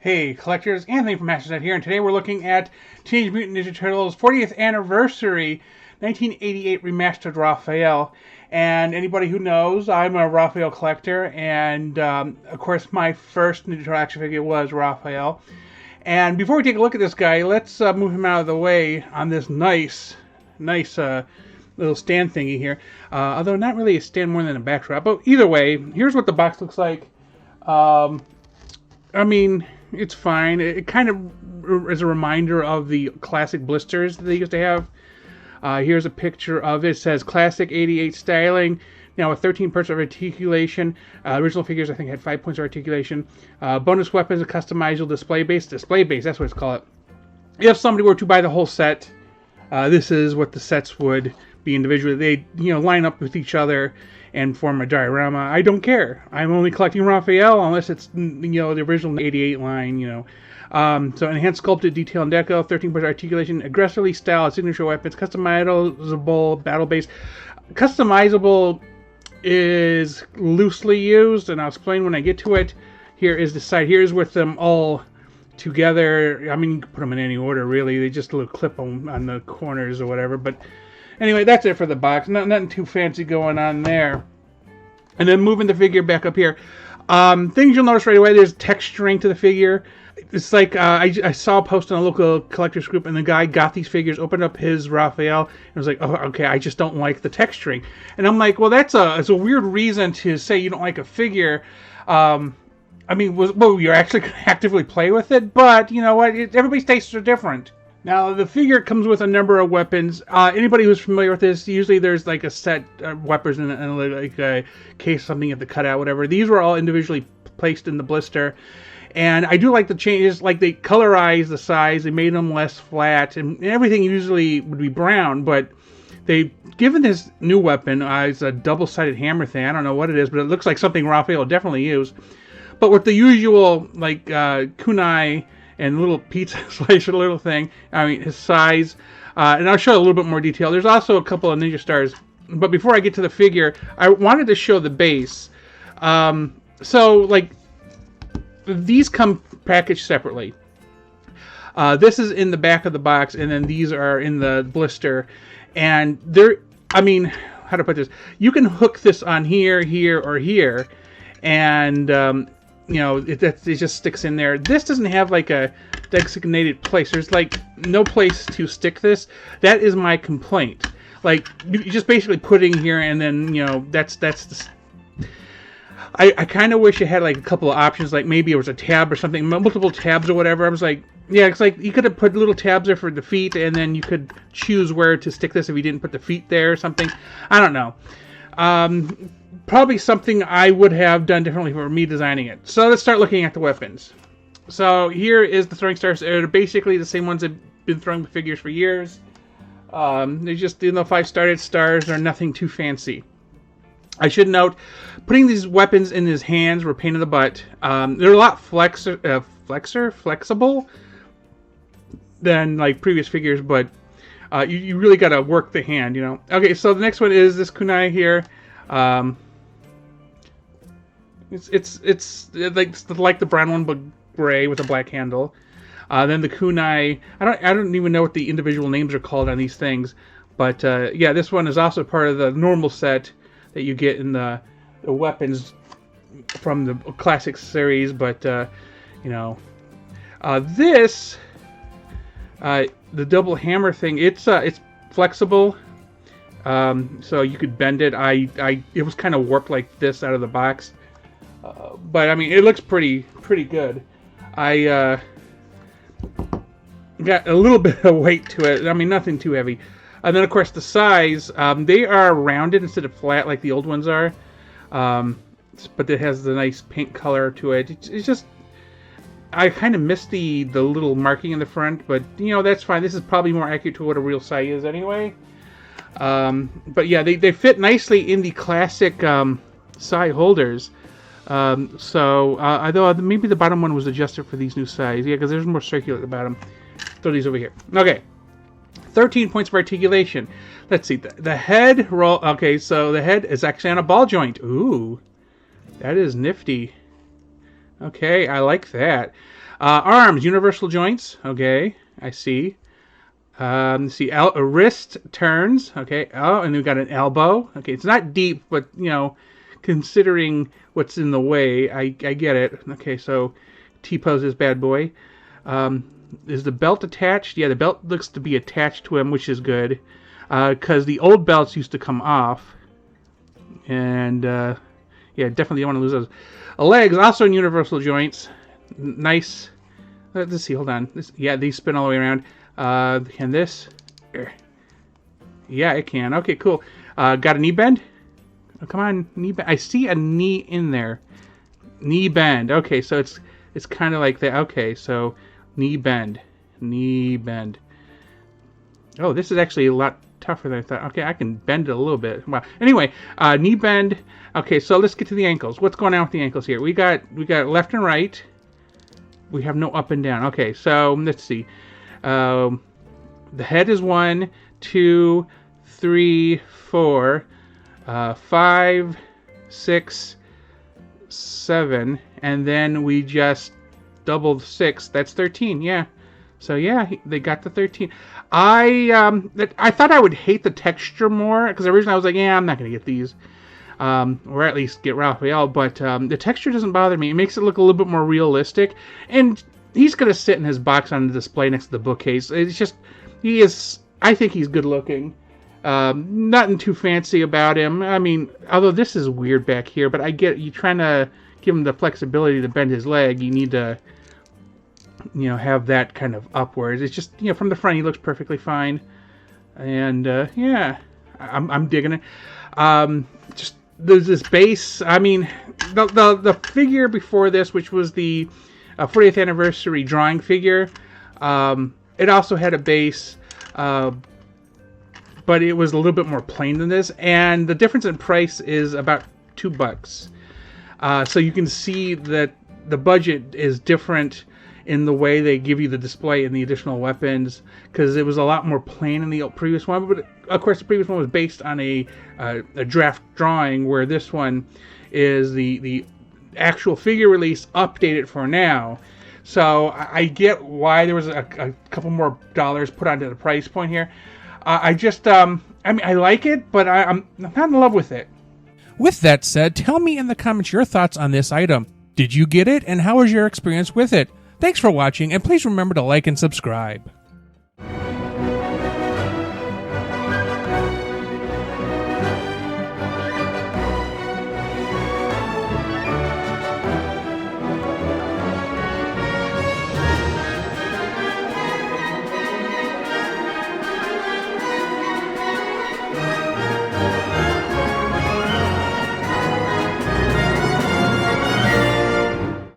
Hey collectors, Anthony from Masterset here, and today we're looking at Teenage Mutant Ninja Turtles 40th Anniversary 1988 Remastered Raphael. And anybody who knows, I'm a Raphael collector, and of course my first Ninja Turtle action figure was Raphael. And before we take a look at this guy, let's move him out of the way on this nice little stand thingy here. Although not really a stand more than a backdrop, but either way, here's what the box looks like. I mean, it's fine. It kind of is a reminder of the classic blisters that they used to have. Here's a picture of it. It says classic 88 styling. Now with 13 points of articulation. Original figures I think had 5 points of articulation. Bonus weapons, a customizable display base. Display base, that's what it's called. If somebody were to buy the whole set, this is what the sets would be individually. They line up with each other and form a diorama. I don't care. I'm only collecting Raphael unless it's the original 88 line. So enhanced sculpted detail and deco, 13 point articulation, aggressively styled signature weapons, customizable battle base. Customizable is loosely used, and I'll explain when I get to it. Here is the side. Here's with them all together. I mean, you can put them in any order really. They just a little clip on the corners or whatever, but anyway, that's it for the box. Nothing too fancy going on there. And then moving the figure back up here. Things you'll notice right away, there's texturing to the figure. It's like, I saw a post on a local collectors group, and the guy got these figures, opened up his Raphael, and was like, oh, okay, I just don't like the texturing. And I'm like, well, it's a weird reason to say you don't like a figure. I mean, you're actually going to actively play with it, but you know what? Everybody's tastes are different. Now, the figure comes with a number of weapons. Anybody who's familiar with this, usually there's like a set of weapons and like a case, something you have to cut out, whatever. These were all individually placed in the blister. And I do like the changes, like they colorized the size, they made them less flat, and everything usually would be brown, but they've given this new weapon, it's a double-sided hammer thing. I don't know what it is, but it looks like something Raphael would definitely use. But with the usual, like, kunai and little pizza slicer little thing. I mean, his size. And I'll show a little bit more detail. There's also a couple of Ninja Stars. But before I get to the figure, I wanted to show the base. So, like, these come packaged separately. This is in the back of the box, and then these are in the blister. And they're, I mean, how to put this? You can hook this on here, here, or here. And it just sticks in there. This doesn't have like a designated place. There's like no place to stick this. That is my complaint. Like, you just basically put in here, and then that's the. I kind of wish it had like a couple of options, like maybe it was a tab or something, multiple tabs or whatever. I was like, yeah, it's like you could have put little tabs there for the feet, and then you could choose where to stick this if you didn't put the feet there or something. I don't know. Probably something I would have done differently for me designing it. So let's start looking at the weapons. So here is the throwing stars. They're basically the same ones that have been throwing the figures for years. They're just, 5-star stars are nothing too fancy. I should note, putting these weapons in his hands were a pain in the butt. They're a lot flexible than like previous figures, but you really got to work the hand, Okay, so the next one is this kunai here. It's like the brown one, but gray with a black handle. Then the kunai. I don't even know what the individual names are called on these things, but yeah, this one is also part of the normal set that you get in the weapons from the classic series. But this the double hammer thing. It's flexible. So you could bend it. It was kind of warped like this out of the box. But I mean, it looks pretty good. I got a little bit of weight to it. I mean, nothing too heavy. And then, of course, the size. They are rounded instead of flat like the old ones are. But it has the nice paint color to it. It's just, I kind of missed the little marking in the front, but that's fine. This is probably more accurate to what a real size is anyway. But yeah, they fit nicely in the classic side holders. Although maybe the bottom one was adjusted for these new size. Yeah, because there's more circular at the bottom. Throw these over here. Okay. 13 points of articulation. Let's see. The head roll. Okay, so the head is actually on a ball joint. Ooh. That is nifty. Okay, I like that. Arms, universal joints. Okay, I see. Let's see, wrist turns. Okay. Oh, and we've got an elbow. Okay, it's not deep, but considering what's in the way, I get it. Okay, so T-pose this bad boy. Is the belt attached? Yeah, the belt looks to be attached to him, which is good, because the old belts used to come off, and yeah, definitely don't want to lose those. Legs also in universal joints. Nice. Let's see. Hold on. Yeah, these spin all the way around. Can this? Yeah, it can. Okay, cool. Got a knee bend? Oh, come on, knee bend. I see a knee in there. Knee bend. Okay, so it's kind of like that. Okay, so knee bend. Knee bend. Oh, this is actually a lot tougher than I thought. Okay, I can bend it a little bit. Wow. Anyway, knee bend. Okay, so let's get to the ankles. What's going on with the ankles here? We got left and right. We have no up and down. Okay, so let's see. The head is 1, 2, 3, 4, 5, 6, 7, and then we just doubled 6. That's 13. Yeah. So yeah, they got the 13. I thought I would hate the texture more because originally I was like, yeah, I'm not gonna get these, or at least get Raphael. But the texture doesn't bother me. It makes it look a little bit more realistic, and he's gonna sit in his box on the display next to the bookcase. It's just he is. I think he's good looking. Nothing too fancy about him. I mean, although this is weird back here, but I get you trying to give him the flexibility to bend his leg. You need to, have that kind of upwards. It's just, from the front he looks perfectly fine, and yeah, I'm digging it. Just there's this base. I mean, the figure before this, which was the 40th anniversary drawing figure, it also had a base, but it was a little bit more plain than this, and the difference in price is about $2. So you can see that the budget is different in the way they give you the display and the additional weapons, because it was a lot more plain in the previous one. But of course, the previous one was based on a draft drawing, where this one is the actual figure release updated for now. So I get why there was a couple more dollars put onto the price point here. I mean, I like it, but I'm not in love with it. With that said, tell me in the comments your thoughts on this item. Did you get it, and how was your experience with it? Thanks for watching, and please remember to like and subscribe.